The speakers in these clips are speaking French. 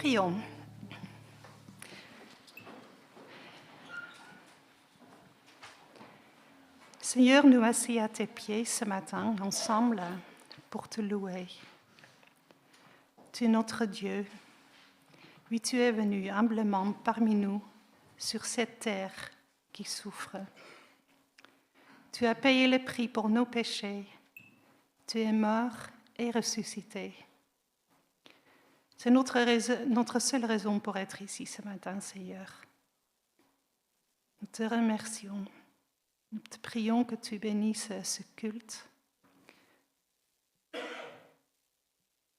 Prions. Seigneur, nous assis à tes pieds ce matin, ensemble, pour te louer. Tu es notre Dieu. Oui, tu es venu humblement parmi nous, sur cette terre qui souffre. Tu as payé le prix pour nos péchés. Tu es mort et ressuscité. C'est notre seule raison pour être ici ce matin, Seigneur. Nous te remercions. Nous te prions que tu bénisses ce culte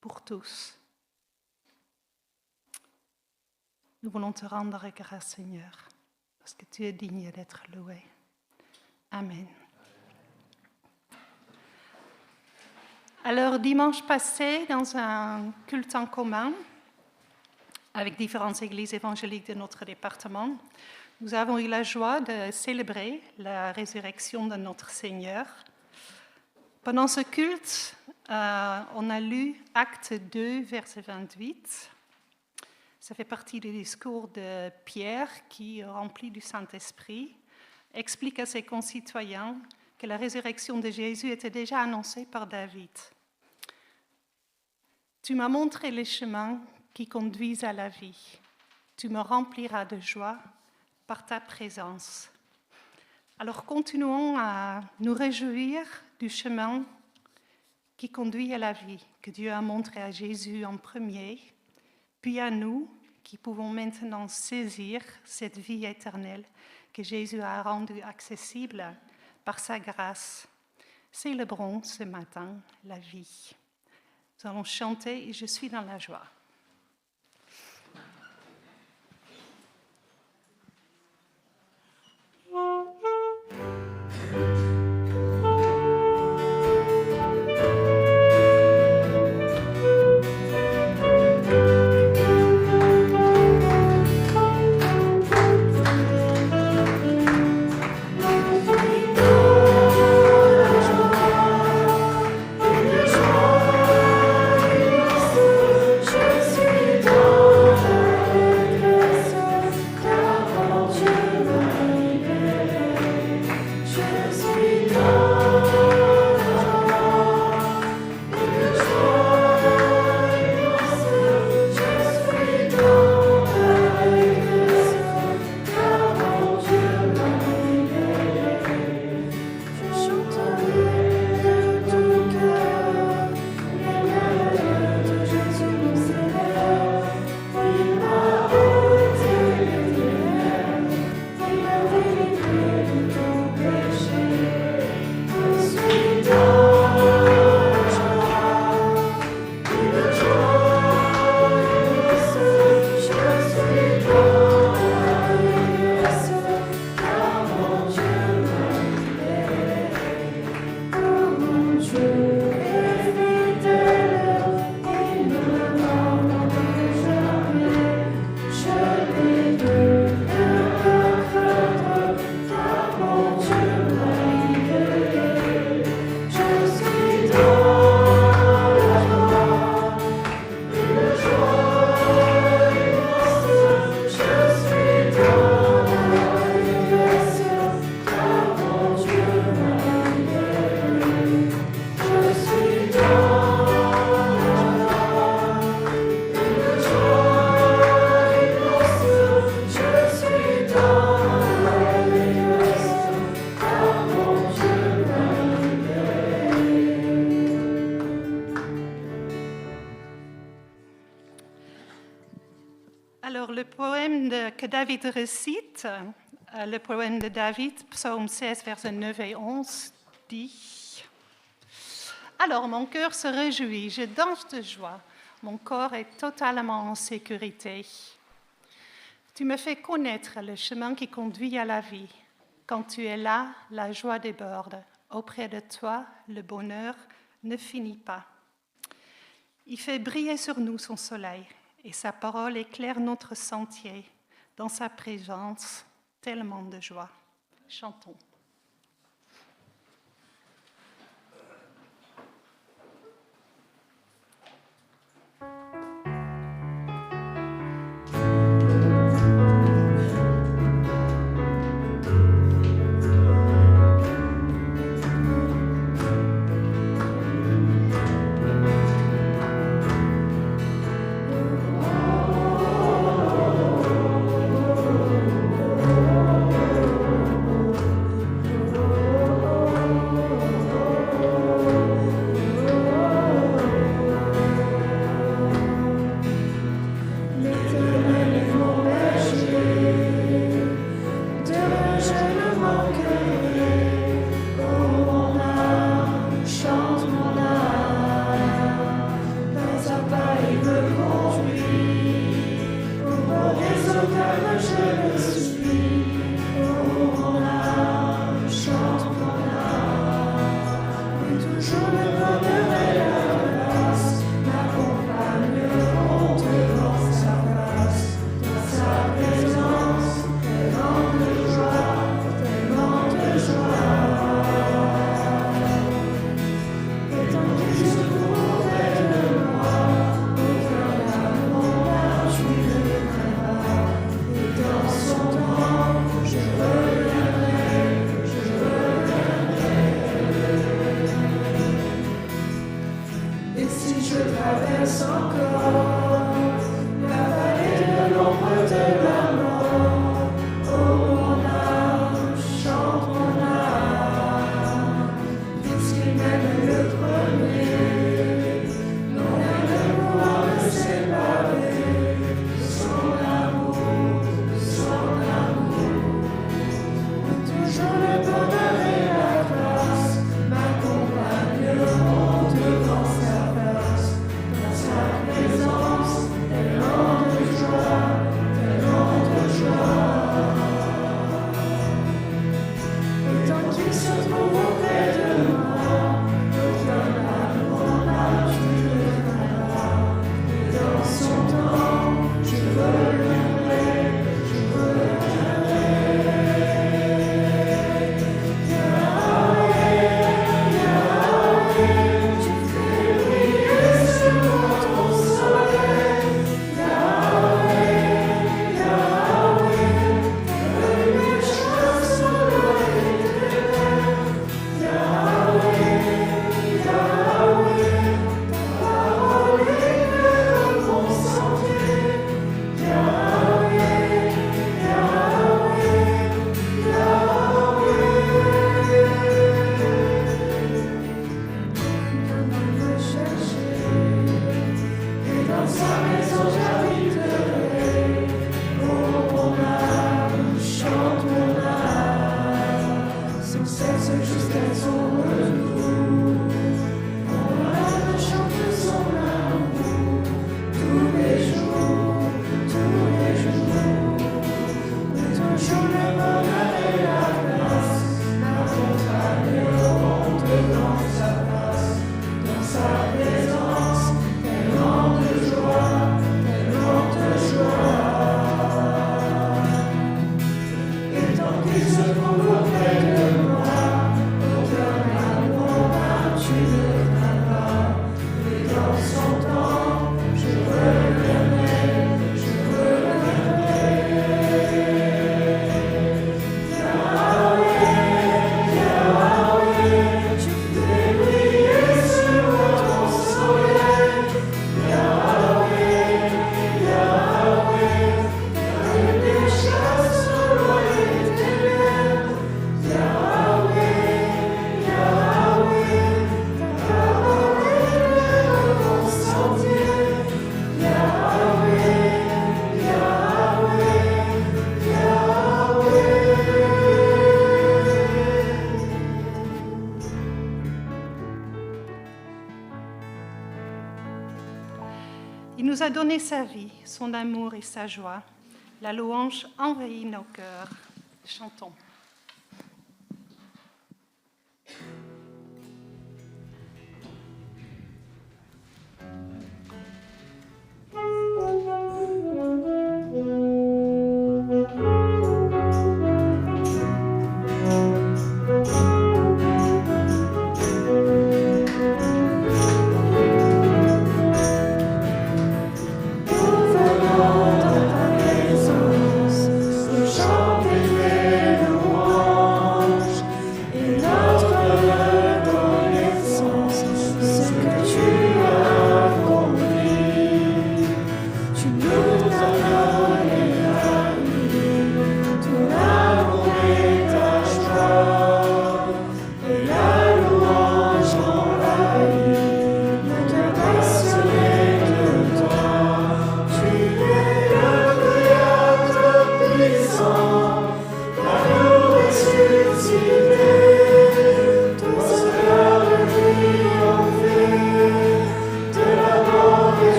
pour tous. Nous voulons te rendre grâce, Seigneur, parce que tu es digne d'être loué. Amen. Alors, dimanche passé, dans un culte en commun, avec différentes églises évangéliques de notre département, nous avons eu la joie de célébrer la résurrection de notre Seigneur. Pendant ce culte, on a lu Acte 2, verset 28. Ça fait partie du discours de Pierre qui, rempli du Saint-Esprit, explique à ses concitoyens que la résurrection de Jésus était déjà annoncée par David. Tu m'as montré les chemins qui conduisent à la vie. Tu me rempliras de joie par ta présence. Alors continuons à nous réjouir du chemin qui conduit à la vie, que Dieu a montré à Jésus en premier, puis à nous qui pouvons maintenant saisir cette vie éternelle que Jésus a rendue accessible par sa grâce. Célébrons ce matin la vie. Nous allons chanter et je suis dans la joie. Alors, le poème que David récite, le poème de David, psaume 16, versets 9 et 11, dit « Alors mon cœur se réjouit, je danse de joie, mon corps est totalement en sécurité. Tu me fais connaître le chemin qui conduit à la vie. Quand tu es là, la joie déborde. Auprès de toi, le bonheur ne finit pas. Il fait briller sur nous son soleil. Et sa parole éclaire notre sentier. Dans sa présence, tellement de joie. Chantons. nous a donné sa vie, son amour et sa joie. La louange envahit nos cœurs. Chantons.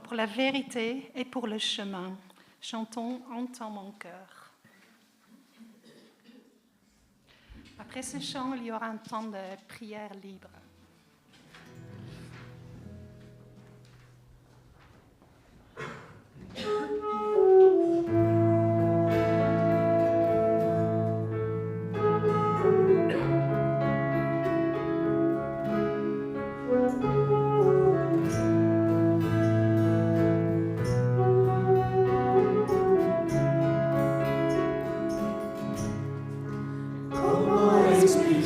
Pour la vérité et pour le chemin. Chantons « Entends mon cœur ». Après ce chant, il y aura un temps de prière libre. Comment expliquer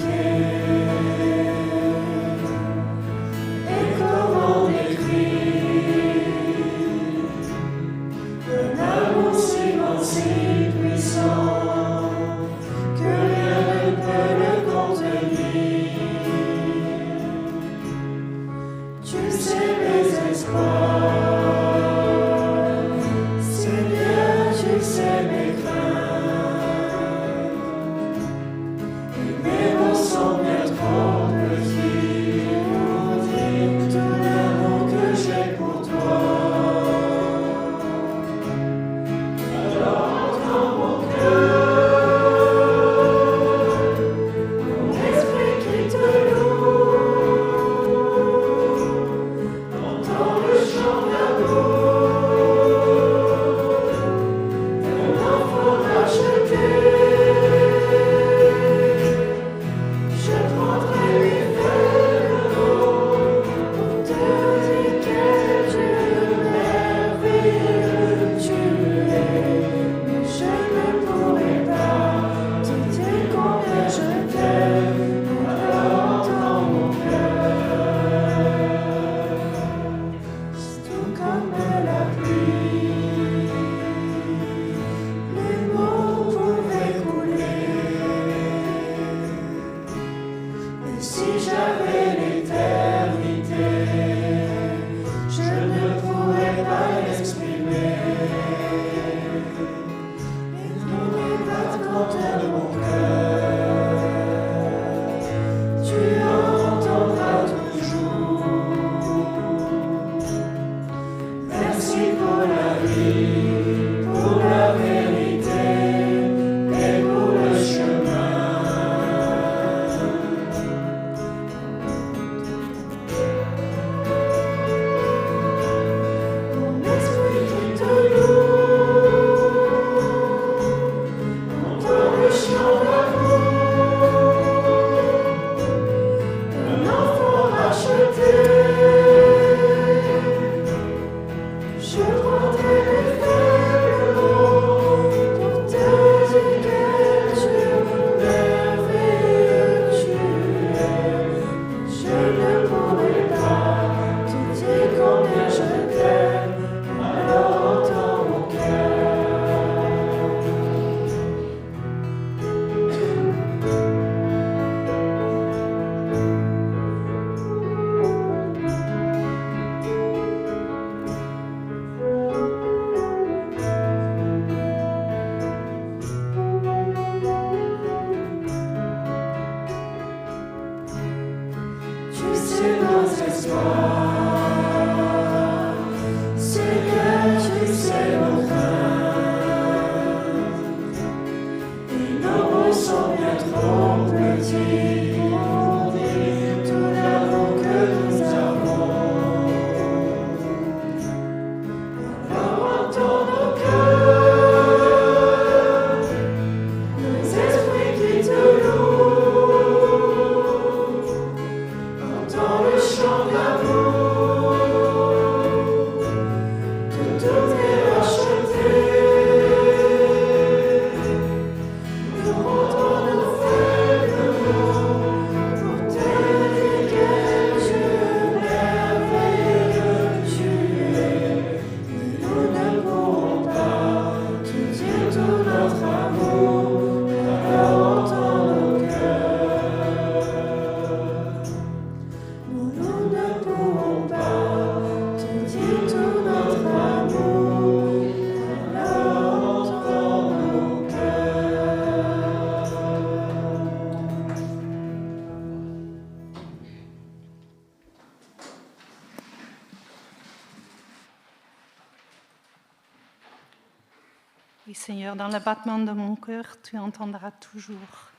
Seigneur, dans le battement de mon cœur, tu entendras toujours.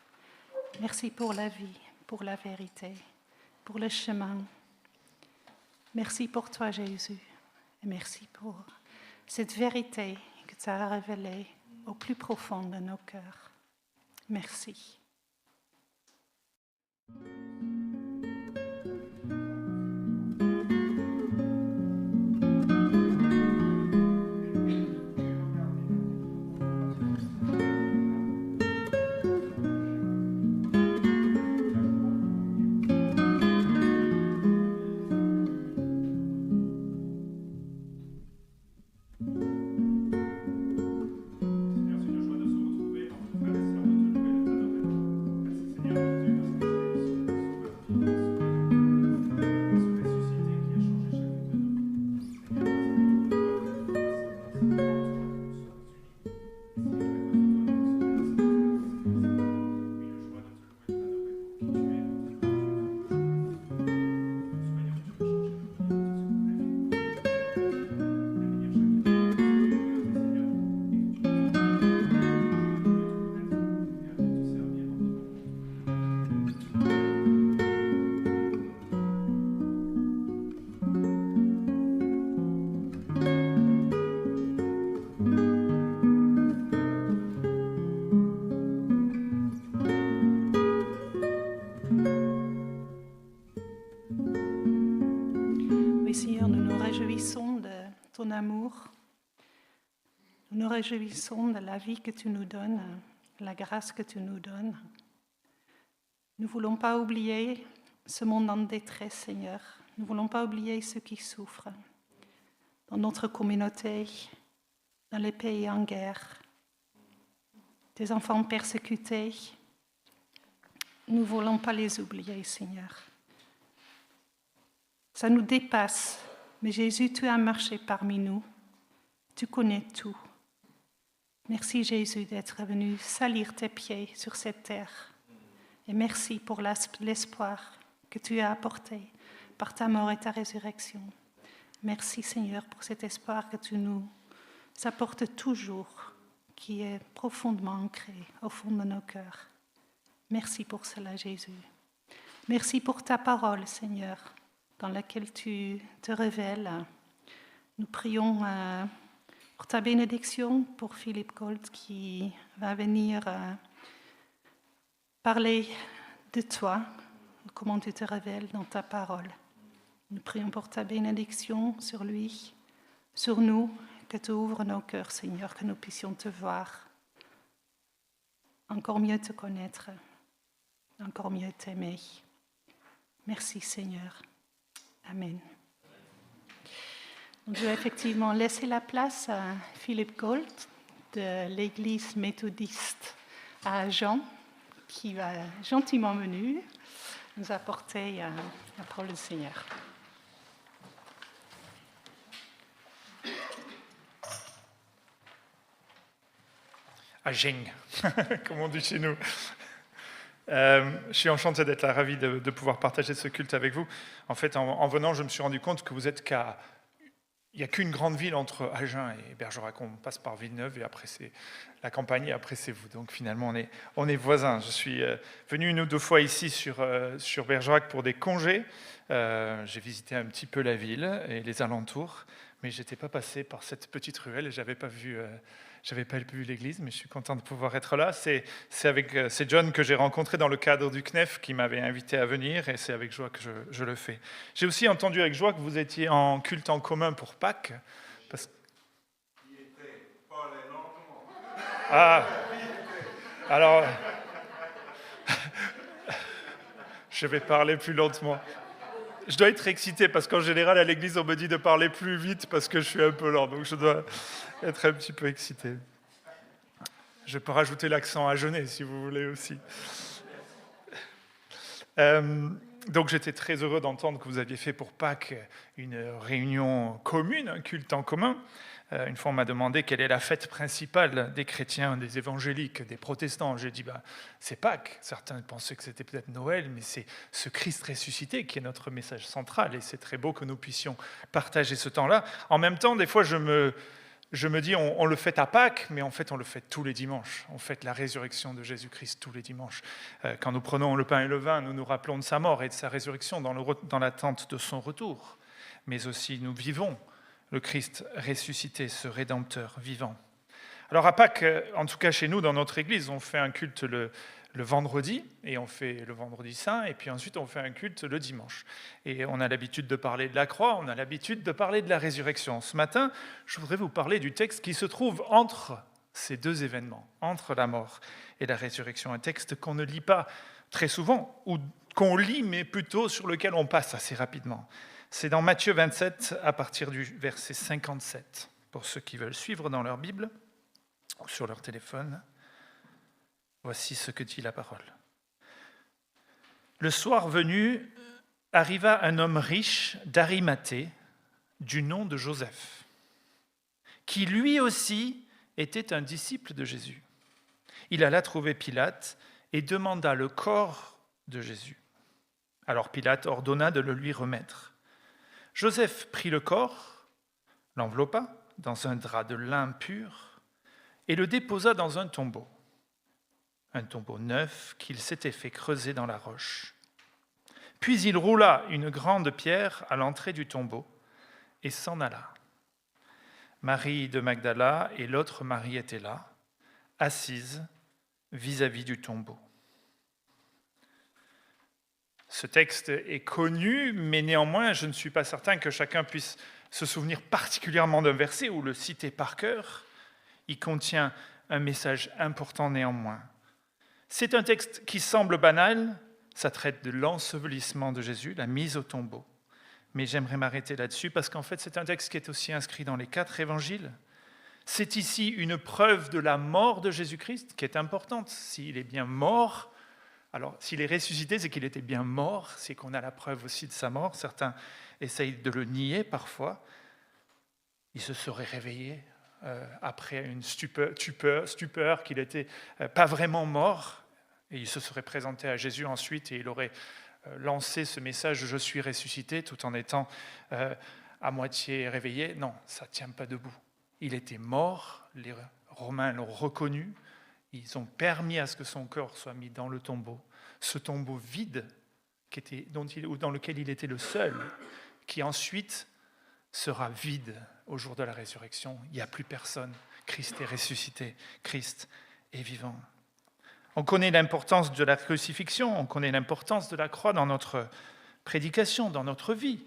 Merci pour la vie, pour la vérité, pour le chemin. Merci pour toi, Jésus. Et merci pour cette vérité que tu as révélée au plus profond de nos cœurs. Merci. Oui, Seigneur, nous nous réjouissons de ton amour. Nous nous réjouissons de la vie que tu nous donnes, la grâce que tu nous donnes. Nous ne voulons pas oublier ce monde en détresse, Seigneur. Nous ne voulons pas oublier ceux qui souffrent dans notre communauté, dans les pays en guerre, des enfants persécutés. Nous ne voulons pas les oublier, Seigneur. Ça nous dépasse, mais Jésus, tu as marché parmi nous. Tu connais tout. Merci, Jésus, d'être venu salir tes pieds sur cette terre. Et merci pour l'espoir que tu as apporté par ta mort et ta résurrection. Merci, Seigneur, pour cet espoir que tu nous apportes toujours, qui est profondément ancré au fond de nos cœurs. Merci pour cela, Jésus. Merci pour ta parole, Seigneur, dans laquelle tu te révèles. Nous prions pour ta bénédiction pour Philippe Gold qui va venir parler de toi, comment tu te révèles dans ta parole. Nous prions pour ta bénédiction sur lui, sur nous, que tu ouvres nos cœurs, Seigneur, que nous puissions te voir, encore mieux te connaître, encore mieux t'aimer. Merci, Seigneur. Amen. Je vais effectivement laisser la place à Philippe Gold de l'Église méthodiste à Agen, qui va gentiment venir nous apporter la parole du Seigneur. Agen, comme on dit chez nous. Je suis enchanté d'être là, ravi de pouvoir partager ce culte avec vous. En fait, en venant, je me suis rendu compte que vous êtes il n'y a qu'une grande ville entre Agen et Bergerac. On passe par Villeneuve et après c'est la campagne et après c'est vous. Donc finalement, on est voisins. Je suis venu une ou deux fois ici sur Bergerac pour des congés. J'ai visité un petit peu la ville et les alentours, mais je n'étais pas passé par cette petite ruelle et je n'avais pas vu l'église, mais je suis content de pouvoir être là. C'est John que j'ai rencontré dans le cadre du CNEF qui m'avait invité à venir et c'est avec joie que je le fais. J'ai aussi entendu avec joie que vous étiez en culte en commun pour Pâques. Ah, alors, je vais parler plus lentement. Je dois être excité parce qu'en général à l'église on me dit de parler plus vite parce que je suis un peu lent, donc je dois être un petit peu excité. Je peux rajouter l'accent agenais si vous voulez aussi. Donc j'étais très heureux d'entendre que vous aviez fait pour Pâques une réunion commune, un culte en commun. Une fois on m'a demandé quelle est la fête principale des chrétiens, des évangéliques, des protestants. J'ai dit c'est Pâques. Certains pensaient que c'était peut-être Noël, mais c'est ce Christ ressuscité qui est notre message central et c'est très beau que nous puissions partager ce temps-là. En même temps, des fois je me je me dis, on le fête à Pâques, mais en fait, on le fête tous les dimanches. On fête la résurrection de Jésus-Christ tous les dimanches. Quand nous prenons le pain et le vin, nous nous rappelons de sa mort et de sa résurrection dans l'attente de son retour. Mais aussi, nous vivons le Christ ressuscité, ce Rédempteur vivant. Alors à Pâques, en tout cas chez nous, dans notre église, on fait un culte le vendredi, et on fait le vendredi saint, et puis ensuite on fait un culte le dimanche. Et on a l'habitude de parler de la croix, on a l'habitude de parler de la résurrection. Ce matin, je voudrais vous parler du texte qui se trouve entre ces deux événements, entre la mort et la résurrection. Un texte qu'on ne lit pas très souvent, ou qu'on lit, mais plutôt sur lequel on passe assez rapidement. C'est dans Matthieu 27, à partir du verset 57, pour ceux qui veulent suivre dans leur Bible ou sur leur téléphone. Voici ce que dit la parole. Le soir venu, arriva un homme riche d'Arimathée, du nom de Joseph, qui lui aussi était un disciple de Jésus. Il alla trouver Pilate et demanda le corps de Jésus. Alors Pilate ordonna de le lui remettre. Joseph prit le corps, l'enveloppa dans un drap de lin pur et le déposa dans un tombeau neuf qu'il s'était fait creuser dans la roche. Puis il roula une grande pierre à l'entrée du tombeau et s'en alla. Marie de Magdala et l'autre Marie étaient là, assises vis-à-vis du tombeau. Ce texte est connu, mais néanmoins, je ne suis pas certain que chacun puisse se souvenir particulièrement d'un verset ou le citer par cœur. Il contient un message important néanmoins. C'est un texte qui semble banal, ça traite de l'ensevelissement de Jésus, la mise au tombeau. Mais j'aimerais m'arrêter là-dessus parce qu'en fait, c'est un texte qui est aussi inscrit dans les 4 évangiles. C'est ici une preuve de la mort de Jésus-Christ qui est importante. S'il est bien mort, alors s'il est ressuscité, c'est qu'il était bien mort, c'est qu'on a la preuve aussi de sa mort. Certains essayent de le nier parfois. Il se serait réveillé après une stupeur qu'il n'était pas vraiment mort. Et il se serait présenté à Jésus ensuite et il aurait lancé ce message « Je suis ressuscité » tout en étant à moitié réveillé. Non, ça ne tient pas debout. Il était mort, les Romains l'ont reconnu, ils ont permis à ce que son corps soit mis dans le tombeau. Ce tombeau vide dans lequel il était le seul, qui ensuite sera vide au jour de la résurrection. Il n'y a plus personne. Christ est ressuscité, Christ est vivant. On connaît l'importance de la crucifixion, on connaît l'importance de la croix dans notre prédication, dans notre vie.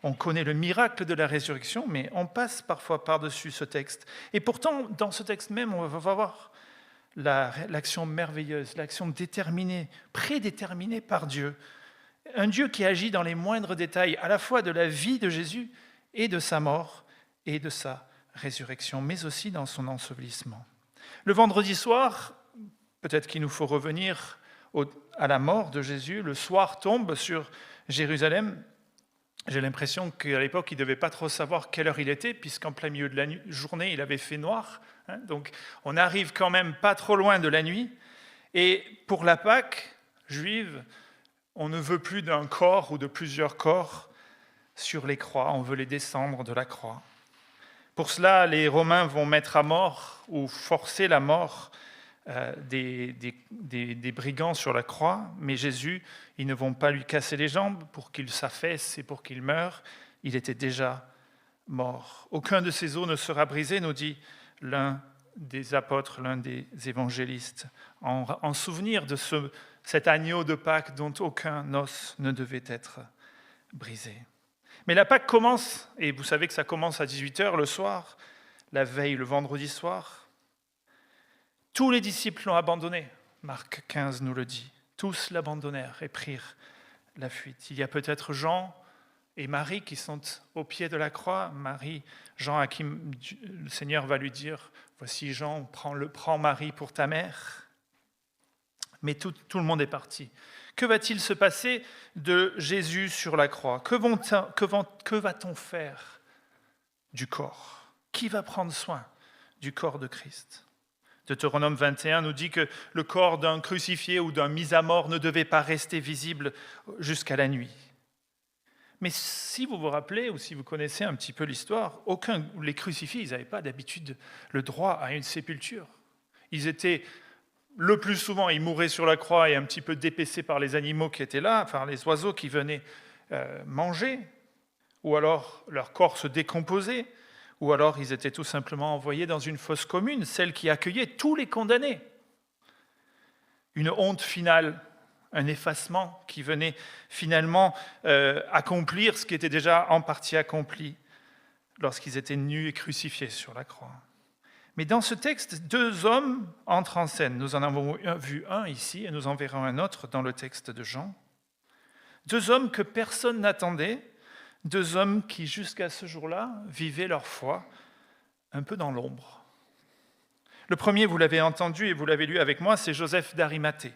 On connaît le miracle de la résurrection, mais on passe parfois par-dessus ce texte. Et pourtant, dans ce texte même, on va voir l'action merveilleuse, l'action déterminée, prédéterminée par Dieu. Un Dieu qui agit dans les moindres détails, à la fois de la vie de Jésus et de sa mort et de sa résurrection, mais aussi dans son ensevelissement. Le vendredi soir, peut-être qu'il nous faut revenir à la mort de Jésus. Le soir tombe sur Jérusalem. J'ai l'impression qu'à l'époque, il ne devait pas trop savoir quelle heure il était, puisqu'en plein milieu de la journée, il avait fait noir. Donc, on n'arrive quand même pas trop loin de la nuit. Et pour la Pâque juive, on ne veut plus d'un corps ou de plusieurs corps sur les croix. On veut les descendre de la croix. Pour cela, les Romains vont mettre à mort ou forcer la mort des brigands sur la croix, mais Jésus, ils ne vont pas lui casser les jambes pour qu'il s'affaisse et pour qu'il meure. Il était déjà mort. Aucun de ses os ne sera brisé, nous dit l'un des apôtres, l'un des évangélistes, en souvenir de cet agneau de Pâques dont aucun os ne devait être brisé. Mais la Pâque commence, et vous savez que ça commence à 18h le soir, la veille, le vendredi soir. Tous les disciples l'ont abandonné, Marc 15 nous le dit. Tous l'abandonnèrent et prirent la fuite. Il y a peut-être Jean et Marie qui sont au pied de la croix. Jean à qui le Seigneur va lui dire « Voici Jean, prends Marie pour ta mère ». Mais tout le monde est parti. Que va-t-il se passer de Jésus sur la croix ? Que va-t-on faire du corps ? Qui va prendre soin du corps de Christ ? Deutéronome 21 nous dit que le corps d'un crucifié ou d'un mis à mort ne devait pas rester visible jusqu'à la nuit. Mais si vous vous rappelez, ou si vous connaissez un petit peu l'histoire, les crucifix, ils n'avaient pas d'habitude le droit à une sépulture. Ils étaient, le plus souvent, ils mouraient sur la croix et un petit peu dépecés par les animaux qui étaient là, par les oiseaux qui venaient manger, ou alors leur corps se décomposait, ou alors ils étaient tout simplement envoyés dans une fosse commune, celle qui accueillait tous les condamnés. Une honte finale, un effacement qui venait finalement accomplir ce qui était déjà en partie accompli lorsqu'ils étaient nus et crucifiés sur la croix. Mais dans ce texte, 2 hommes entrent en scène. Nous en avons vu un ici et nous en verrons un autre dans le texte de Jean. 2 hommes que personne n'attendait, 2 hommes qui, jusqu'à ce jour-là, vivaient leur foi un peu dans l'ombre. Le premier, vous l'avez entendu et vous l'avez lu avec moi, c'est Joseph d'Arimathée.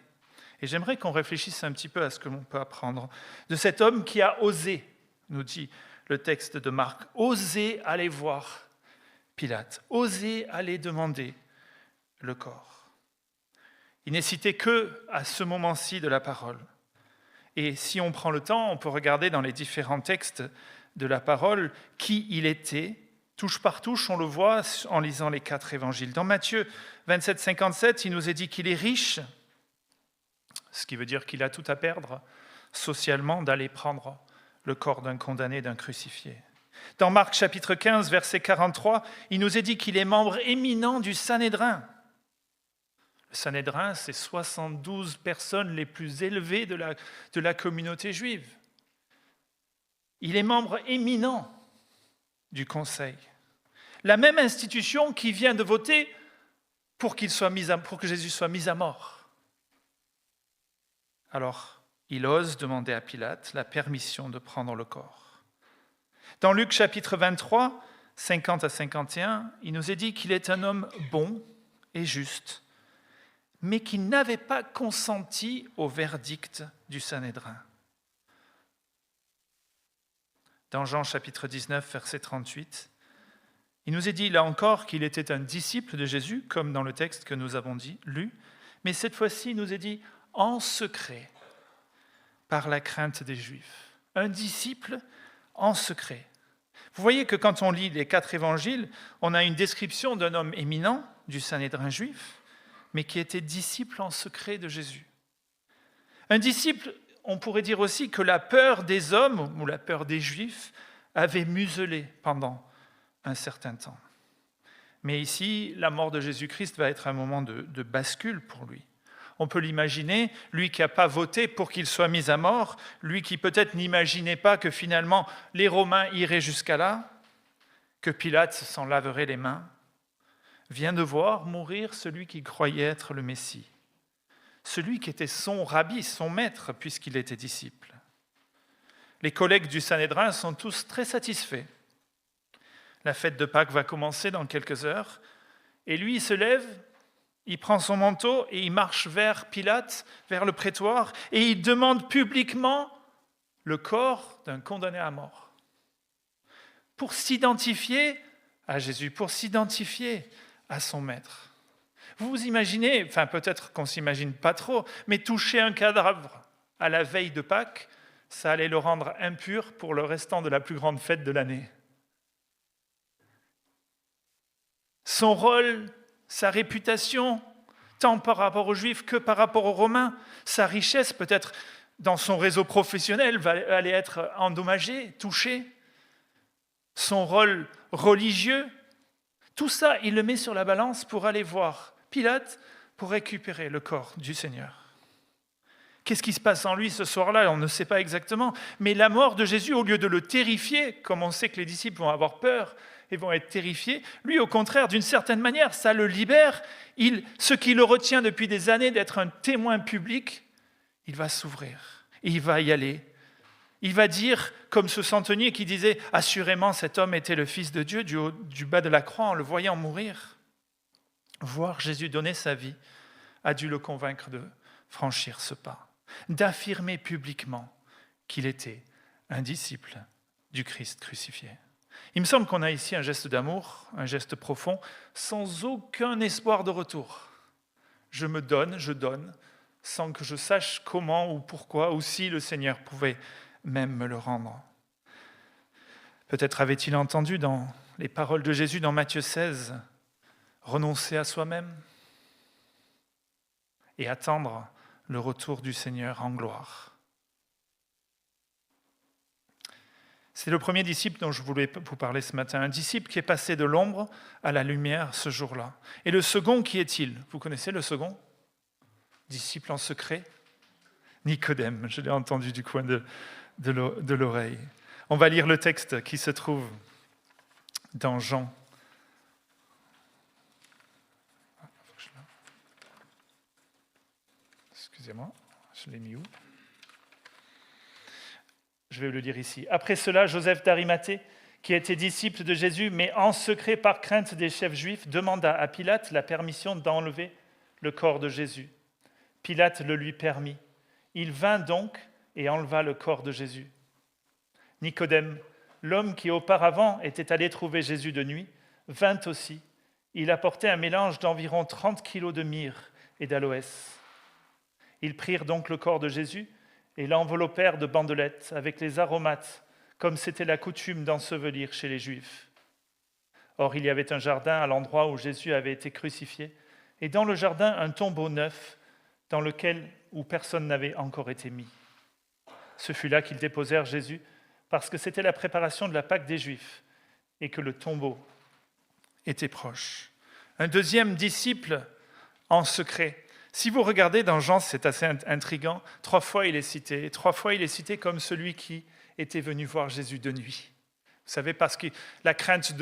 Et j'aimerais qu'on réfléchisse un petit peu à ce que l'on peut apprendre de cet homme qui a osé, nous dit le texte de Marc, oser aller voir Pilate, oser aller demander le corps. Il n'est cité que à ce moment-ci de la parole. Et si on prend le temps, on peut regarder dans les différents textes de la parole qui il était. Touche par touche, on le voit en lisant les 4 évangiles. Dans Matthieu 27, 57, il nous est dit qu'il est riche, ce qui veut dire qu'il a tout à perdre socialement d'aller prendre le corps d'un condamné, d'un crucifié. Dans Marc chapitre 15, verset 43, il nous est dit qu'il est membre éminent du Sanhédrin. Le Sanhédrin, c'est 72 personnes les plus élevées de la communauté juive. Il est membre éminent du Conseil. La même institution qui vient de voter pour que Jésus soit mis à mort. Alors, il ose demander à Pilate la permission de prendre le corps. Dans Luc chapitre 23, 50 à 51, il nous est dit qu'il est un homme bon et juste, mais qui n'avait pas consenti au verdict du Sanhédrin. Dans Jean chapitre 19, verset 38, il nous est dit là encore qu'il était un disciple de Jésus, comme dans le texte que nous avons lu, mais cette fois-ci, il nous est dit en secret, par la crainte des Juifs. Un disciple en secret. Vous voyez que quand on lit les 4 évangiles, on a une description d'un homme éminent du Sanhédrin juif, mais qui était disciple en secret de Jésus. Un disciple, on pourrait dire aussi que la peur des hommes ou la peur des Juifs avait muselé pendant un certain temps. Mais ici, la mort de Jésus-Christ va être un moment de bascule pour lui. On peut l'imaginer, lui qui n'a pas voté pour qu'il soit mis à mort, lui qui peut-être n'imaginait pas que finalement les Romains iraient jusqu'à là, que Pilate s'en laverait les mains, vient de voir mourir celui qui croyait être le Messie, celui qui était son rabbi, son maître, puisqu'il était disciple. Les collègues du Sanhédrin sont tous très satisfaits. La fête de Pâques va commencer dans quelques heures, et lui, il se lève, il prend son manteau et il marche vers Pilate, vers le prétoire, et il demande publiquement le corps d'un condamné à mort. Pour s'identifier à Jésus, pour s'identifier à son maître. Vous vous imaginez, enfin peut-être qu'on ne s'imagine pas trop, mais toucher un cadavre à la veille de Pâques, ça allait le rendre impur pour le restant de la plus grande fête de l'année. Son rôle, sa réputation, tant par rapport aux Juifs que par rapport aux Romains, sa richesse peut-être dans son réseau professionnel allait être endommagée, touchée. Son rôle religieux, tout ça, il le met sur la balance pour aller voir Pilate pour récupérer le corps du Seigneur. Qu'est-ce qui se passe en lui ce soir-là? On ne sait pas exactement. Mais la mort de Jésus, au lieu de le terrifier, comme on sait que les disciples vont avoir peur et vont être terrifiés, lui, au contraire, d'une certaine manière, ça le libère. Ce qui le retient depuis des années d'être un témoin public, il va s'ouvrir. Et il va y aller. Il va dire, comme ce centenier qui disait « Assurément, cet homme était le Fils de Dieu du bas de la croix en le voyant mourir. » Voir Jésus donner sa vie a dû le convaincre de franchir ce pas, d'affirmer publiquement qu'il était un disciple du Christ crucifié. Il me semble qu'on a ici un geste d'amour, un geste profond, sans aucun espoir de retour. Je me donne, je donne, sans que je sache comment ou pourquoi, ou si le Seigneur pouvait même me le rendre. Peut-être avait-il entendu dans les paroles de Jésus dans Matthieu 16, renoncer à soi-même et attendre le retour du Seigneur en gloire. C'est le premier disciple dont je voulais vous parler ce matin, un disciple qui est passé de l'ombre à la lumière ce jour-là. Et le second, qui est-il? Vous connaissez le second? Disciple en secret? Nicodème, je l'ai entendu du coin de l'oreille. On va lire le texte qui se trouve dans Jean. Excusez-moi, je l'ai mis où? Je vais le lire ici. Après cela, Joseph d'Arimathée, qui était disciple de Jésus, mais en secret par crainte des chefs juifs, demanda à Pilate la permission d'enlever le corps de Jésus. Pilate le lui permit. Il vint donc et enleva le corps de Jésus. Nicodème, l'homme qui auparavant était allé trouver Jésus de nuit, vint aussi. Il apportait un mélange d'environ 30 kilos de myrrhe et d'aloès. Ils prirent donc le corps de Jésus et l'enveloppèrent de bandelettes avec les aromates, comme c'était la coutume d'ensevelir chez les Juifs. Or, il y avait un jardin à l'endroit où Jésus avait été crucifié, et dans le jardin, un tombeau neuf, où personne n'avait encore été mis. Ce fut là qu'ils déposèrent Jésus, parce que c'était la préparation de la Pâque des Juifs, et que le tombeau était proche. Un deuxième disciple en secret. Si vous regardez dans Jean, c'est assez intriguant. 3 fois il est cité comme celui qui était venu voir Jésus de nuit. Vous savez, parce que la crainte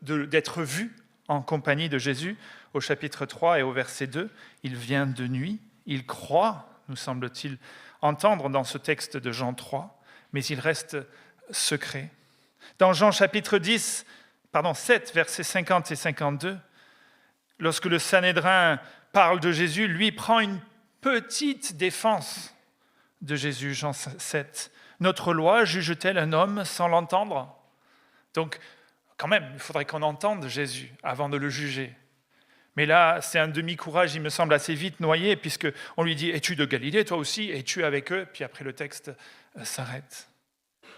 d'être vu en compagnie de Jésus, au chapitre 3 et au verset 2, il vient de nuit, il croit, nous semble-t-il, entendre dans ce texte de Jean 3, mais il reste secret. Dans Jean chapitre 7, versets 50 et 52, lorsque le Sanhédrin parle de Jésus, lui prend une petite défense de Jésus, Jean 7. Notre loi juge-t-elle un homme sans l'entendre? Donc, quand même, il faudrait qu'on entende Jésus avant de le juger. Mais là, c'est un demi-courage, il me semble, assez vite noyé, puisqu'on lui dit « Es-tu de Galilée, toi aussi? Es-tu avec eux ?» Puis après, le texte s'arrête.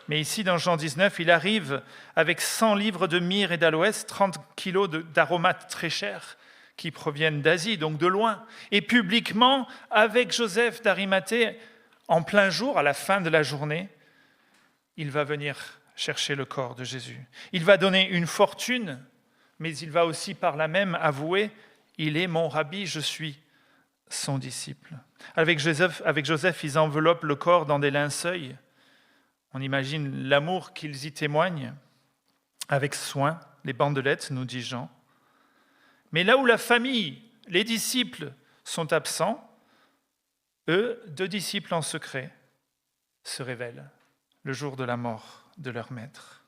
Mais ici, dans Jean 19, il arrive avec 100 livres de myrrhe et d'aloès, 30 kilos d'aromates très chers, qui proviennent d'Asie, donc de loin, et publiquement, avec Joseph d'Arimathée, en plein jour, à la fin de la journée, il va venir chercher le corps de Jésus. Il va donner une fortune, mais il va aussi par là même avouer « Il est mon rabbi, je suis son disciple ». Avec Joseph, ils enveloppent le corps dans des linceuils. On imagine l'amour qu'ils y témoignent. Avec soin, les bandelettes, nous dit Jean. Mais là où la famille, les disciples sont absents, eux, 2 disciples en secret, se révèlent le jour de la mort de leur maître.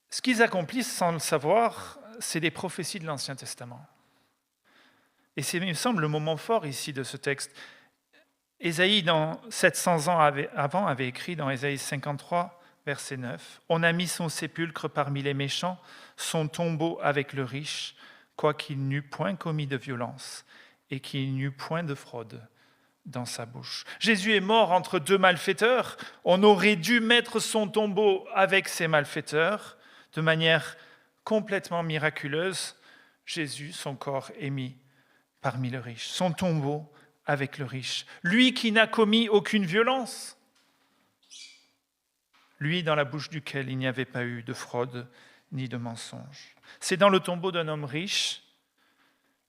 Ce qu'ils accomplissent sans le savoir, c'est des prophéties de l'Ancien Testament. Et c'est, il me semble, le moment fort ici de ce texte. Ésaïe, dans 700 ans avant, avait écrit dans Ésaïe 53, verset 9, « On a mis son sépulcre parmi les méchants, son tombeau avec le riche, quoiqu'il n'eût point commis de violence et qu'il n'eût point de fraude dans sa bouche. » Jésus est mort entre 2 malfaiteurs. On aurait dû mettre son tombeau avec ces malfaiteurs. De manière complètement miraculeuse, Jésus, son corps est mis parmi le riche. Son tombeau avec le riche. Lui qui n'a commis aucune violence. Lui dans la bouche duquel il n'y avait pas eu de fraude ni de mensonge. C'est dans le tombeau d'un homme riche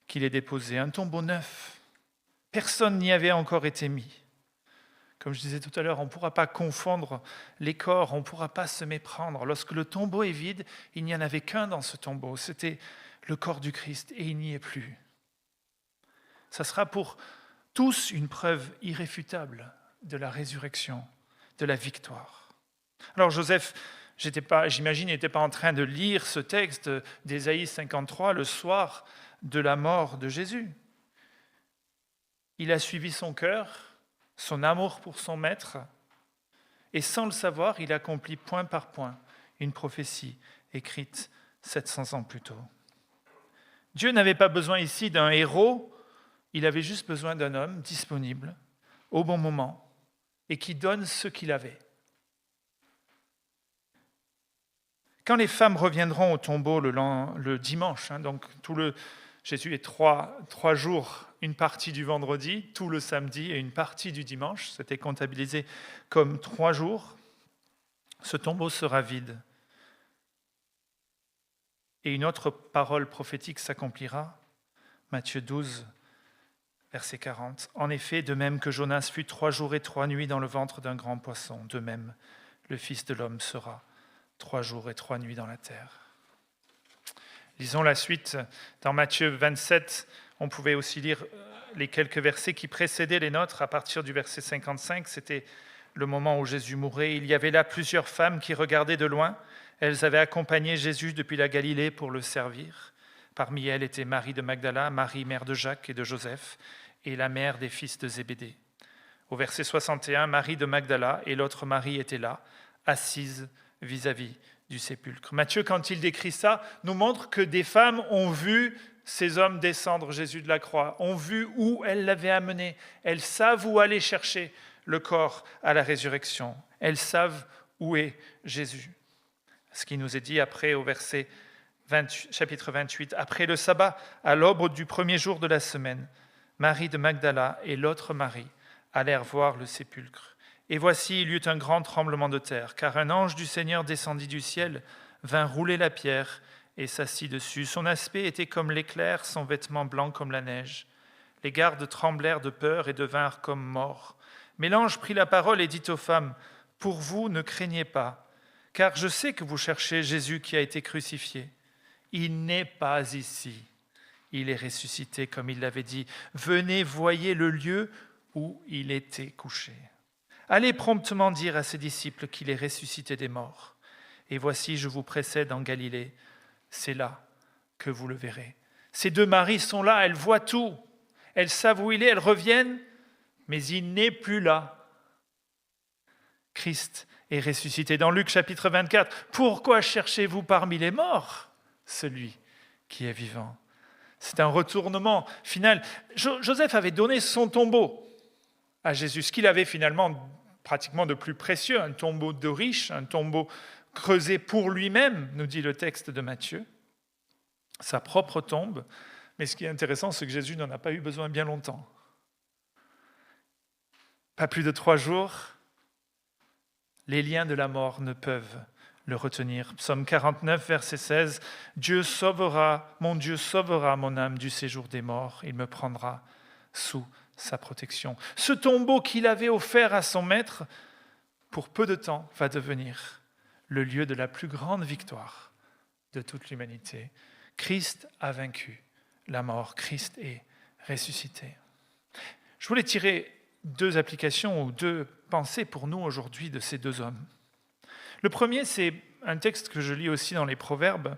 qu'il est déposé, un tombeau neuf. Personne n'y avait encore été mis. Comme je disais tout à l'heure, on ne pourra pas confondre les corps, on ne pourra pas se méprendre. Lorsque le tombeau est vide, il n'y en avait qu'un dans ce tombeau. C'était le corps du Christ et il n'y est plus. Ça sera pour tous une preuve irréfutable de la résurrection, de la victoire. Alors Joseph, j'imagine, n'était pas en train de lire ce texte d'Ésaïe 53 le soir de la mort de Jésus. Il a suivi son cœur, son amour pour son maître, et sans le savoir, il accomplit point par point une prophétie écrite 700 ans plus tôt. Dieu n'avait pas besoin ici d'un héros, il avait juste besoin d'un homme disponible au bon moment et qui donne ce qu'il avait. quand les femmes reviendront au tombeau le dimanche, donc Jésus est trois jours, une partie du vendredi, tout le samedi et une partie du dimanche, c'était comptabilisé comme 3 jours, ce tombeau sera vide. Et une autre parole prophétique s'accomplira, Matthieu 12, verset 40. En effet, de même que Jonas fut 3 jours et 3 nuits dans le ventre d'un grand poisson, de même, le Fils de l'homme sera 3 jours et 3 nuits dans la terre. Lisons la suite. Dans Matthieu 27, on pouvait aussi lire les quelques versets qui précédaient les nôtres. À partir du verset 55, c'était le moment où Jésus mourait. Il y avait là plusieurs femmes qui regardaient de loin. Elles avaient accompagné Jésus depuis la Galilée pour le servir. Parmi elles étaient Marie de Magdala, Marie, mère de Jacques et de Joseph, et la mère des fils de Zébédée. Au verset 61, Marie de Magdala et l'autre Marie étaient là, assises vis-à-vis du sépulcre. Matthieu, quand il décrit ça, nous montre que des femmes ont vu ces hommes descendre Jésus de la croix, ont vu où elles l'avaient amené. Elles savent où aller chercher le corps à la résurrection. Elles savent où est Jésus. Ce qui nous est dit après au verset chapitre 28, après le sabbat, à l'aube du premier jour de la semaine, Marie de Magdala et l'autre Marie allèrent voir le sépulcre. Et voici, il y eut un grand tremblement de terre, car un ange du Seigneur descendit du ciel, vint rouler la pierre et s'assit dessus. Son aspect était comme l'éclair, son vêtement blanc comme la neige. Les gardes tremblèrent de peur et devinrent comme morts. Mais l'ange prit la parole et dit aux femmes, « Pour vous, ne craignez pas, car je sais que vous cherchez Jésus qui a été crucifié. Il n'est pas ici. Il est ressuscité, comme il l'avait dit. Venez, voyez le lieu où il était couché. Allez promptement dire à ses disciples qu'il est ressuscité des morts. Et voici, je vous précède en Galilée. C'est là que vous le verrez. » Ces 2 Maries sont là, elles voient tout. Elles savent où il est, elles reviennent, mais il n'est plus là. Christ est ressuscité. Dans Luc chapitre 24, « Pourquoi cherchez-vous parmi les morts celui qui est vivant ?» C'est un retournement final. Joseph avait donné son tombeau à Jésus, ce qu'il avait finalement pratiquement de plus précieux, un tombeau de riche, un tombeau creusé pour lui-même, nous dit le texte de Matthieu, sa propre tombe. Mais ce qui est intéressant, c'est que Jésus n'en a pas eu besoin bien longtemps. Pas plus de 3 jours, les liens de la mort ne peuvent le retenir. Psaume 49, verset 16, « Dieu sauvera mon âme du séjour des morts, il me prendra sous sa protection. » Ce tombeau qu'il avait offert à son maître, pour peu de temps, va devenir le lieu de la plus grande victoire de toute l'humanité. Christ a vaincu la mort, Christ est ressuscité. Je voulais tirer 2 applications ou 2 pensées pour nous aujourd'hui de ces 2 hommes. Le premier, c'est un texte que je lis aussi dans les Proverbes.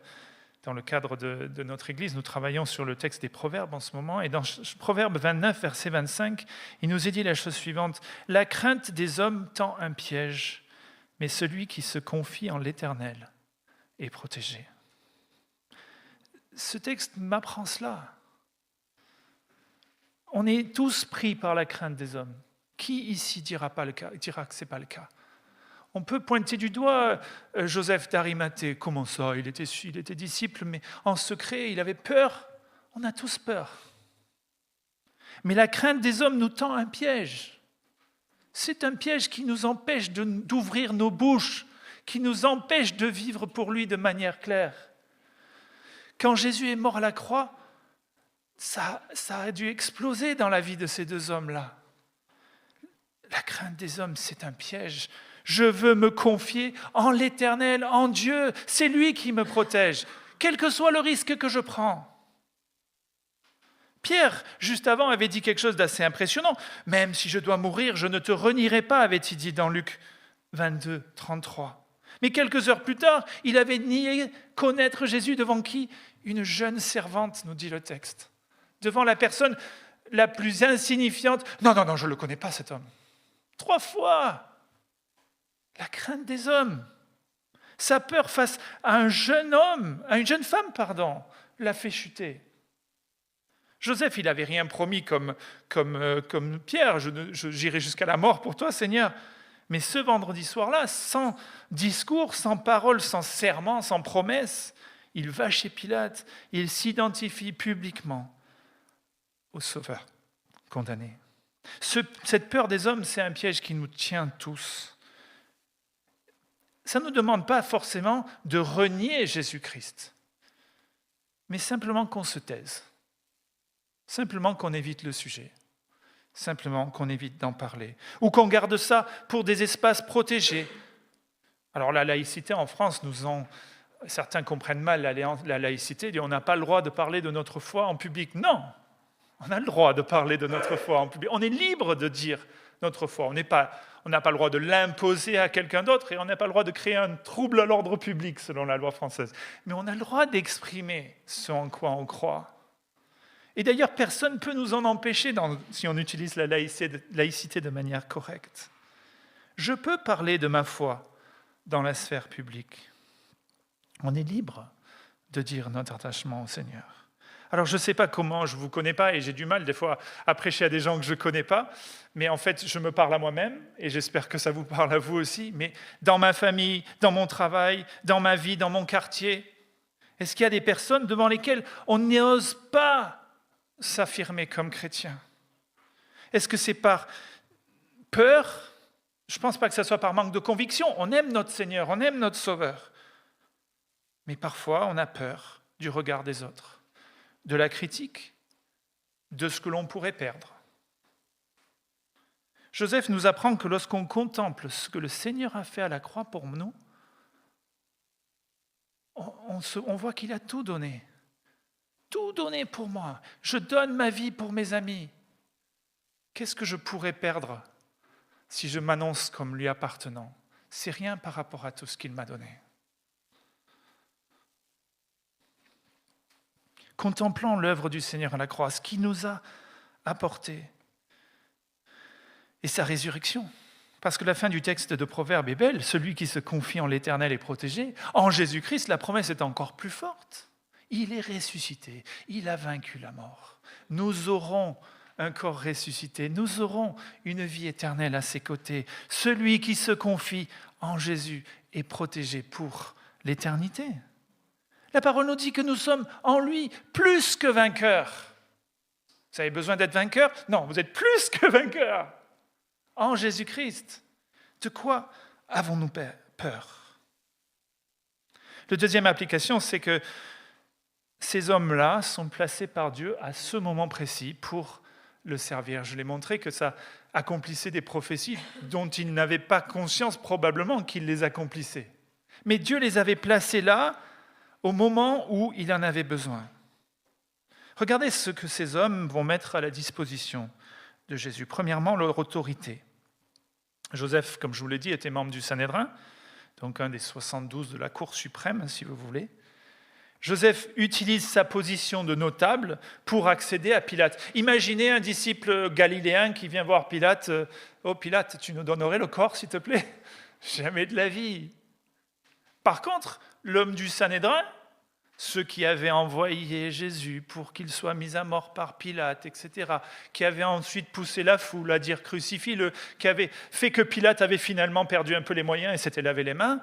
Dans le cadre de notre Église, nous travaillons sur le texte des Proverbes en ce moment. Et dans Proverbe 29, verset 25, il nous est dit la chose suivante. « La crainte des hommes tend un piège, mais celui qui se confie en l'Éternel est protégé. » Ce texte m'apprend cela. On est tous pris par la crainte des hommes. Qui ici dira que ce n'est pas le cas ? On peut pointer du doigt Joseph d'Arimathée. Comment ça ? Il était disciple, mais en secret, il avait peur. On a tous peur. Mais la crainte des hommes nous tend un piège. C'est un piège qui nous empêche d'ouvrir nos bouches, qui nous empêche de vivre pour lui de manière claire. Quand Jésus est mort à la croix, ça a dû exploser dans la vie de ces 2 hommes-là. La crainte des hommes, c'est un piège. Je veux me confier en l'Éternel, en Dieu. C'est lui qui me protège, quel que soit le risque que je prends. Pierre, juste avant, avait dit quelque chose d'assez impressionnant. « Même si je dois mourir, je ne te renierai pas », avait-il dit dans Luc 22, 33. Mais quelques heures plus tard, il avait nié connaître Jésus devant qui ? Une jeune servante, nous dit le texte. Devant la personne la plus insignifiante. « Non, je ne le connais pas, cet homme. » 3 fois. La crainte des hommes, sa peur face à une jeune femme, l'a fait chuter. Joseph, il n'avait rien promis comme Pierre, j'irai jusqu'à la mort pour toi, Seigneur. Mais ce vendredi soir-là, sans discours, sans parole, sans serment, sans promesse, il va chez Pilate, il s'identifie publiquement au Sauveur condamné. Cette peur des hommes, c'est un piège qui nous tient tous. Ça ne nous demande pas forcément de renier Jésus-Christ, mais simplement qu'on se taise, simplement qu'on évite le sujet, simplement qu'on évite d'en parler, ou qu'on garde ça pour des espaces protégés. Alors la laïcité en France, certains comprennent mal la laïcité, disent on n'a pas le droit de parler de notre foi en public. Non, on a le droit de parler de notre foi en public. On est libre de dire notre foi. On n'a pas le droit de l'imposer à quelqu'un d'autre et on n'a pas le droit de créer un trouble à l'ordre public selon la loi française. Mais on a le droit d'exprimer ce en quoi on croit. Et d'ailleurs, personne ne peut nous en empêcher si on utilise la laïcité de manière correcte. Je peux parler de ma foi dans la sphère publique. On est libre de dire notre attachement au Seigneur. Alors je ne sais pas comment, je ne vous connais pas et j'ai du mal des fois à prêcher à des gens que je ne connais pas, mais en fait je me parle à moi-même et j'espère que ça vous parle à vous aussi, mais dans ma famille, dans mon travail, dans ma vie, dans mon quartier, est-ce qu'il y a des personnes devant lesquelles on n'ose pas s'affirmer comme chrétien? Est-ce que c'est par peur? Je ne pense pas que ce soit par manque de conviction. On aime notre Seigneur, on aime notre Sauveur. Mais parfois, on a peur du regard des autres, de la critique, de ce que l'on pourrait perdre. Joseph nous apprend que lorsqu'on contemple ce que le Seigneur a fait à la croix pour nous, on voit qu'il a tout donné pour moi. Je donne ma vie pour mes amis. Qu'est-ce que je pourrais perdre si je m'annonce comme lui appartenant? C'est rien par rapport à tout ce qu'il m'a donné. Contemplant l'œuvre du Seigneur à la croix, ce qu'il nous a apporté, et sa résurrection. Parce que la fin du texte de Proverbe est belle, celui qui se confie en l'Éternel est protégé. En Jésus-Christ, la promesse est encore plus forte. Il est ressuscité, il a vaincu la mort. Nous aurons un corps ressuscité, nous aurons une vie éternelle à ses côtés. Celui qui se confie en Jésus est protégé pour l'éternité. La parole nous dit que nous sommes en lui plus que vainqueurs. Vous avez besoin d'être vainqueur? Non, vous êtes plus que vainqueurs. En Jésus-Christ. De quoi avons-nous peur? La deuxième application, c'est que ces hommes-là sont placés par Dieu à ce moment précis pour le servir. Je l'ai montré que ça accomplissait des prophéties dont ils n'avaient pas conscience probablement qu'ils les accomplissaient. Mais Dieu les avait placés là au moment où il en avait besoin. Regardez ce que ces hommes vont mettre à la disposition de Jésus. Premièrement, leur autorité. Joseph, comme je vous l'ai dit, était membre du Sanhédrin, donc un des 72 de la Cour suprême, si vous voulez. Joseph utilise sa position de notable pour accéder à Pilate. Imaginez un disciple galiléen qui vient voir Pilate. « Oh Pilate, tu nous donnerais le corps, s'il te plaît ?» Jamais de la vie. Par contre, l'homme du Sanhédrin, ceux qui avaient envoyé Jésus pour qu'il soit mis à mort par Pilate, etc., qui avaient ensuite poussé la foule à dire « crucifie-le », qui avaient fait que Pilate avait finalement perdu un peu les moyens et s'était lavé les mains,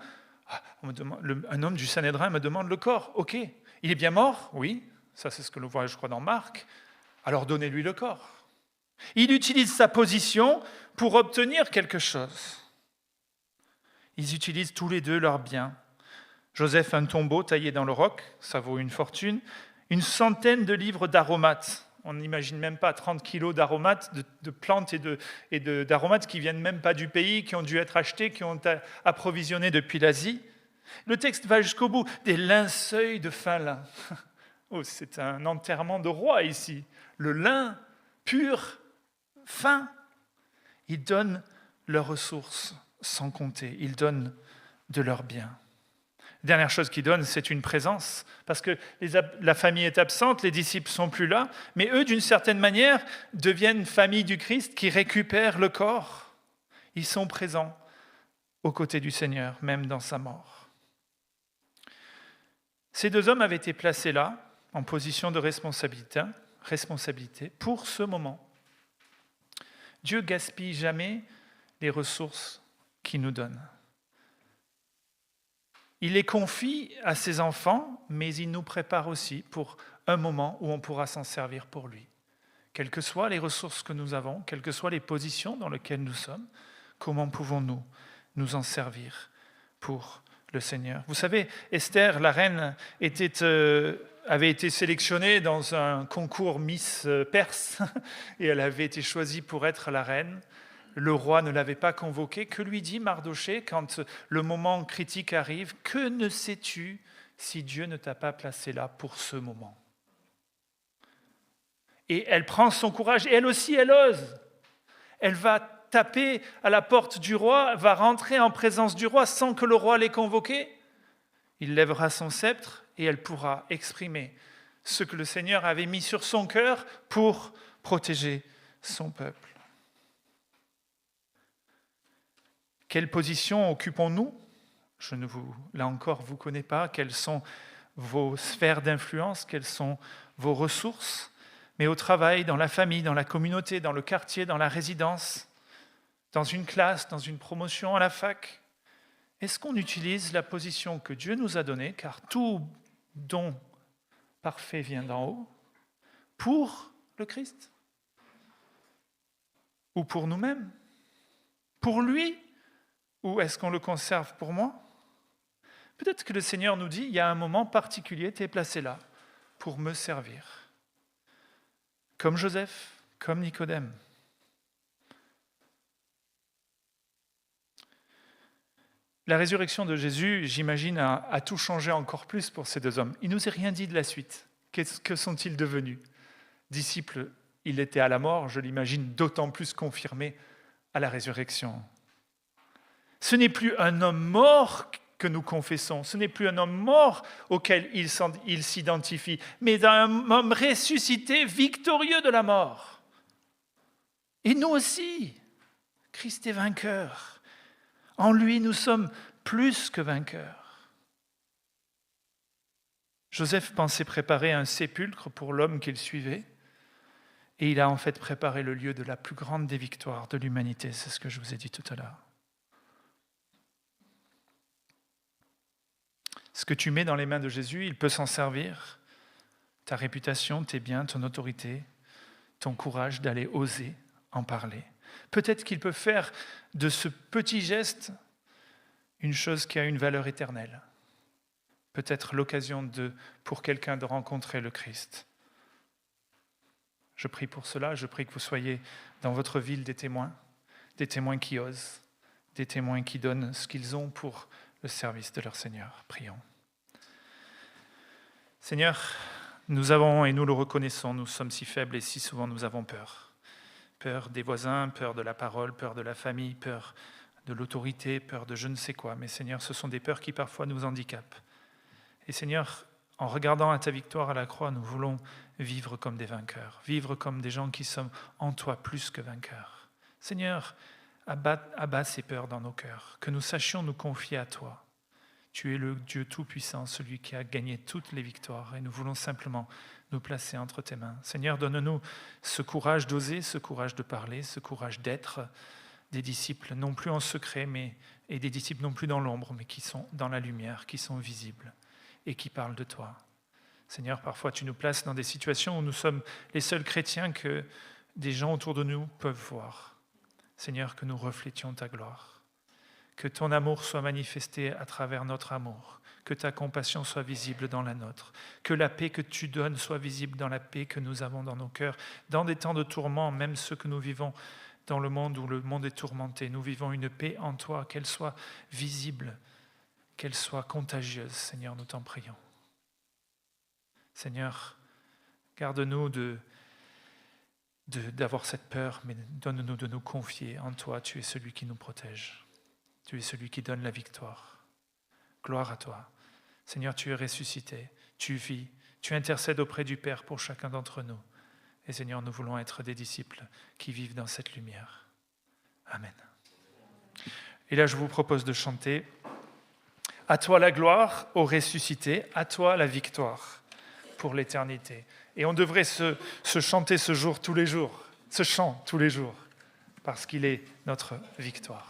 un homme du Sanhédrin me demande le corps. Ok, il est bien mort? Oui, ça c'est ce que l'on voit, je crois, dans Marc. Alors donnez-lui le corps. Il utilise sa position pour obtenir quelque chose. Ils utilisent tous les deux leurs biens. Joseph, un tombeau taillé dans le roc, ça vaut une fortune. Une centaine de livres d'aromates. On n'imagine même pas 30 kilos d'aromates, de plantes et d'aromates qui ne viennent même pas du pays, qui ont dû être achetés, qui ont été approvisionnés depuis l'Asie. Le texte va jusqu'au bout. Des linceuils de fin lin. Oh, c'est un enterrement de roi ici. Le lin pur, fin. Ils donnent leurs ressources sans compter. Ils donnent de leurs biens. Dernière chose qu'ils donnent, c'est une présence, parce que la famille est absente, les disciples ne sont plus là, mais eux, d'une certaine manière, deviennent famille du Christ qui récupère le corps. Ils sont présents aux côtés du Seigneur, même dans sa mort. Ces deux hommes avaient été placés là, en position de responsabilité pour ce moment. Dieu gaspille jamais les ressources qu'il nous donne. Il les confie à ses enfants, mais il nous prépare aussi pour un moment où on pourra s'en servir pour lui. Quelles que soient les ressources que nous avons, quelles que soient les positions dans lesquelles nous sommes, comment pouvons-nous nous en servir pour le Seigneur? Vous savez, Esther, la reine, avait été sélectionnée dans un concours Miss Perse et elle avait été choisie pour être la reine. Le roi ne l'avait pas convoquée. Que lui dit Mardochée quand le moment critique arrive? Que ne sais-tu si Dieu ne t'a pas placé là pour ce moment? Et elle prend son courage, et elle aussi, elle ose. Elle va taper à la porte du roi, va rentrer en présence du roi sans que le roi l'ait convoqué. Il lèvera son sceptre et elle pourra exprimer ce que le Seigneur avait mis sur son cœur pour protéger son peuple. Quelle position occupons-nous? Je ne vous, là encore, vous connais pas. Quelles sont vos sphères d'influence? Quelles sont vos ressources? Mais au travail, dans la famille, dans la communauté, dans le quartier, dans la résidence, dans une classe, dans une promotion à la fac, est-ce qu'on utilise la position que Dieu nous a donnée, car tout don parfait vient d'en haut, pour le Christ? Ou pour nous-mêmes? Pour lui? Ou est-ce qu'on le conserve pour moi? Peut-être que le Seigneur nous dit, il y a un moment particulier, tu es placé là pour me servir. Comme Joseph, comme Nicodème. La résurrection de Jésus, j'imagine, a tout changé encore plus pour ces deux hommes. Il ne nous a rien dit de la suite. Que sont-ils devenus? Disciples, il était à la mort, je l'imagine d'autant plus confirmé à la résurrection. Ce n'est plus un homme mort que nous confessons, ce n'est plus un homme mort auquel il s'identifie, mais un homme ressuscité, victorieux de la mort. Et nous aussi, Christ est vainqueur. En lui, nous sommes plus que vainqueurs. Joseph pensait préparer un sépulcre pour l'homme qu'il suivait, et il a en fait préparé le lieu de la plus grande des victoires de l'humanité, c'est ce que je vous ai dit tout à l'heure. Ce que tu mets dans les mains de Jésus, il peut s'en servir. Ta réputation, tes biens, ton autorité, ton courage d'aller oser en parler. Peut-être qu'il peut faire de ce petit geste une chose qui a une valeur éternelle. Peut-être l'occasion pour quelqu'un de rencontrer le Christ. Je prie pour cela, je prie que vous soyez dans votre ville des témoins qui osent, des témoins qui donnent ce qu'ils ont pour le service de leur Seigneur. Prions. Seigneur, nous avons, et nous le reconnaissons, nous sommes si faibles et si souvent nous avons peur. Peur des voisins, peur de la parole, peur de la famille, peur de l'autorité, peur de je ne sais quoi. Mais Seigneur, ce sont des peurs qui parfois nous handicapent. Et Seigneur, en regardant à ta victoire à la croix, nous voulons vivre comme des vainqueurs, vivre comme des gens qui sommes en toi plus que vainqueurs. Seigneur, abat ces peurs dans nos cœurs, que nous sachions nous confier à toi. Tu es le Dieu tout-puissant, celui qui a gagné toutes les victoires, et nous voulons simplement nous placer entre tes mains. Seigneur, donne-nous ce courage d'oser, ce courage de parler, ce courage d'être des disciples, non plus en secret, et des disciples non plus dans l'ombre, mais qui sont dans la lumière, qui sont visibles et qui parlent de toi. Seigneur, parfois tu nous places dans des situations où nous sommes les seuls chrétiens que des gens autour de nous peuvent voir. Seigneur, que nous reflétions ta gloire, que ton amour soit manifesté à travers notre amour, que ta compassion soit visible dans la nôtre, que la paix que tu donnes soit visible dans la paix que nous avons dans nos cœurs, dans des temps de tourment, même ceux que nous vivons dans le monde où le monde est tourmenté. Nous vivons une paix en toi, qu'elle soit visible, qu'elle soit contagieuse. Seigneur, nous t'en prions. Seigneur, garde-nous d'avoir cette peur, mais donne-nous de nous confier en toi. Tu es celui qui nous protège. Tu es celui qui donne la victoire. Gloire à toi. Seigneur, tu es ressuscité, tu vis, tu intercèdes auprès du Père pour chacun d'entre nous. Et Seigneur, nous voulons être des disciples qui vivent dans cette lumière. Amen. Et là, je vous propose de chanter « À toi la gloire, ô ressuscité, à toi la victoire pour l'éternité ». Et on devrait se chanter ce jour tous les jours, ce chant tous les jours, parce qu'il est notre victoire.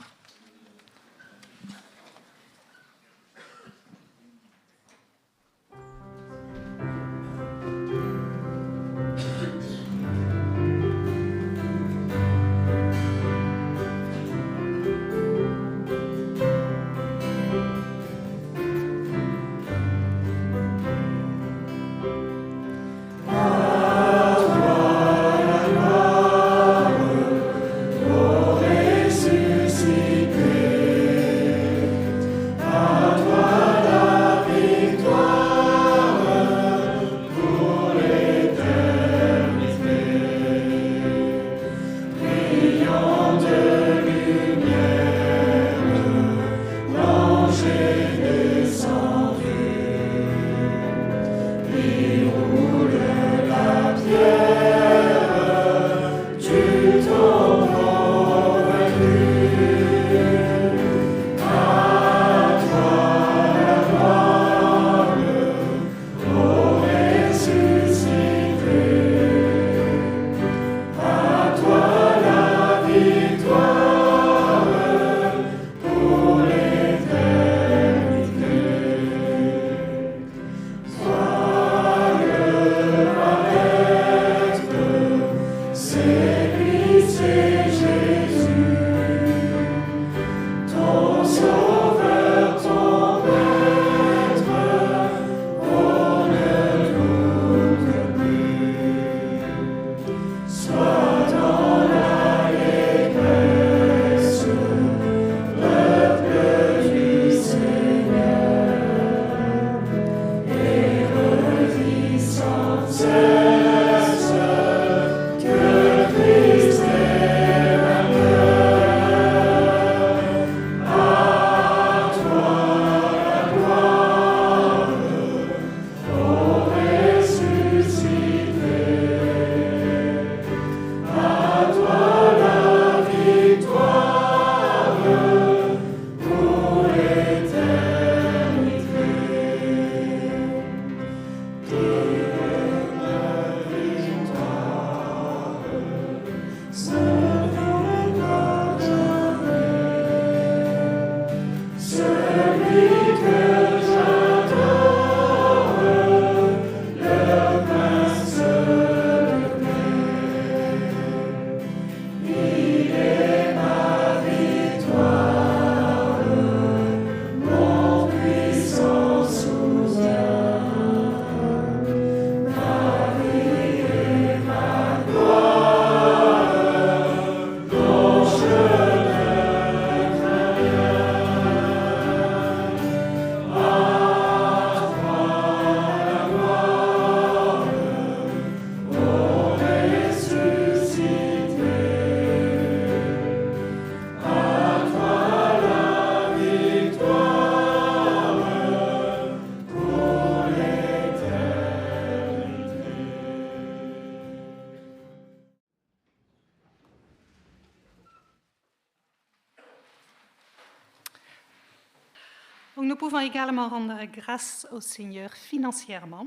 Donc, nous pouvons également rendre grâce au Seigneur financièrement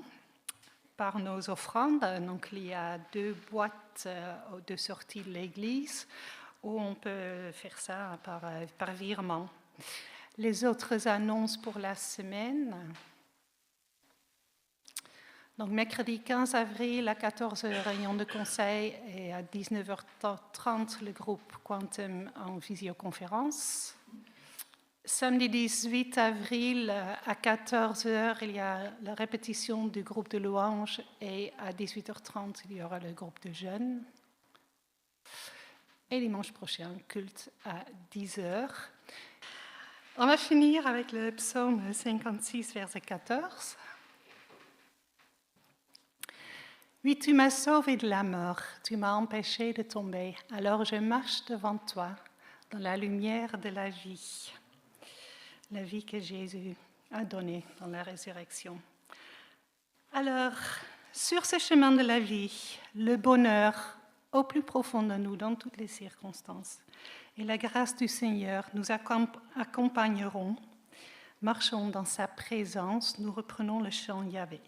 par nos offrandes. Donc, il y a 2 boîtes de sortie de l'Église où on peut faire ça par virement. Les autres annonces pour la semaine. Donc, mercredi 15 avril à 14h, réunion de conseil, et à 19h30, le groupe Quantum en visioconférence. Samedi 18 avril à 14h, il y a la répétition du groupe de louanges, et à 18h30, il y aura le groupe de jeunes. Et dimanche prochain, culte à 10h. On va finir avec le psaume 56, verset 14. Oui, tu m'as sauvé de la mort, tu m'as empêché de tomber, alors je marche devant toi dans la lumière de la vie que Jésus a donnée dans la résurrection. Alors, sur ce chemin de la vie, le bonheur au plus profond de nous, dans toutes les circonstances, et la grâce du Seigneur nous accompagneront. Marchons dans sa présence, nous reprenons le chant Yahvé.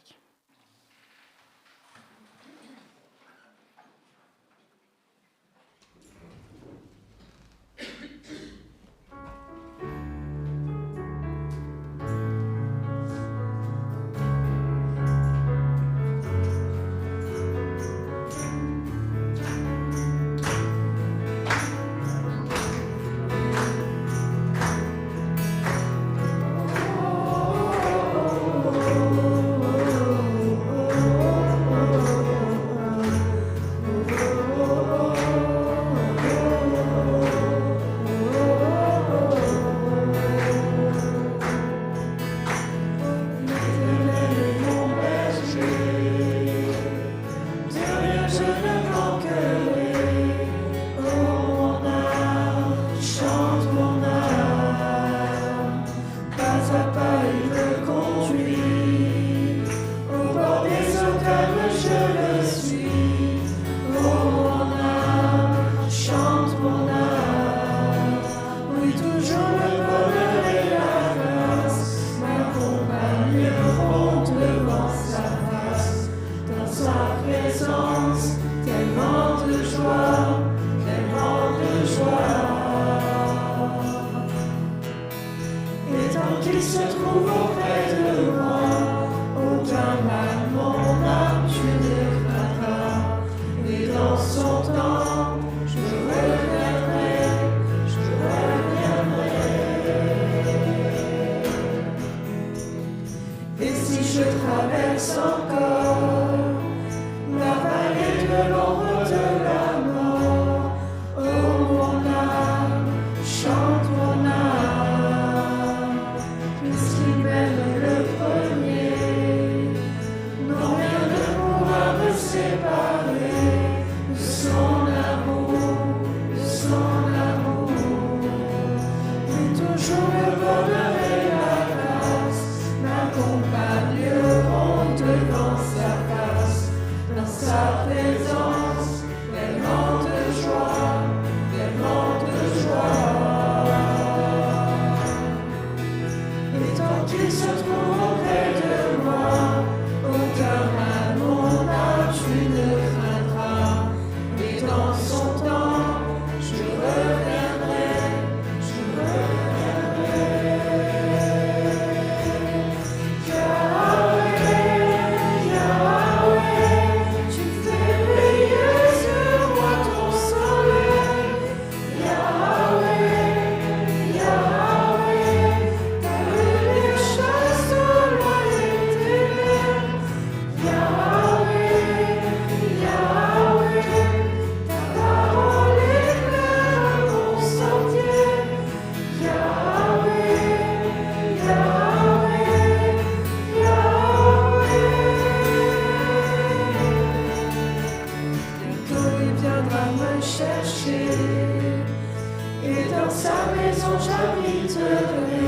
Et dans sa maison j'habiterai.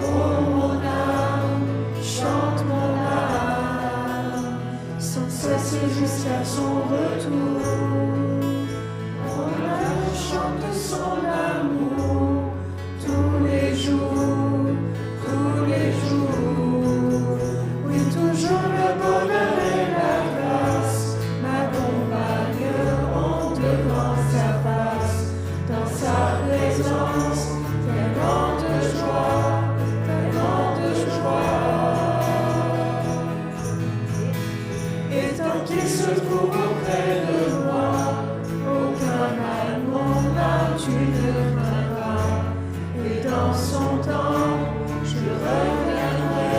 Oh mon âme, chante mon âme, sans cesse jusqu'à son retour. Mon âme chante son amour tous les jours, tous les jours. Oui, toujours le bonheur et la grâce m'accompagneront devant sa face. Dans sa présence, tellement de joie, tellement de joie. Et tant qu'il se trouve auprès de moi, aucun mal mon âme tu ne craindras. Et dans son temps, je reviendrai,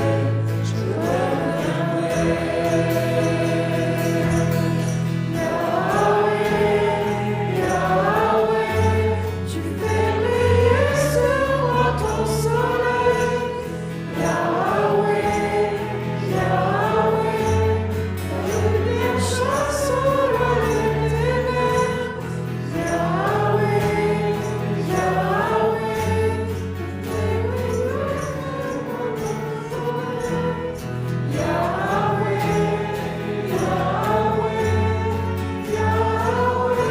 je reviendrai. Yahweh, Yahweh, tu fais briller sur moi ton soleil. Yahweh, Yahweh, ta lumière chasse au loin les ténèbres. Yahweh, Yahweh, tu fais briller sur moi ton soleil. Yahweh, Yahweh, Yahweh.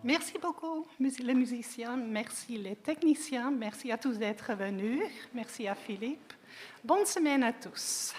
Merci beaucoup, les musiciens, merci les techniciens, merci à tous d'être venus, merci à Philippe. Bonne semaine à tous.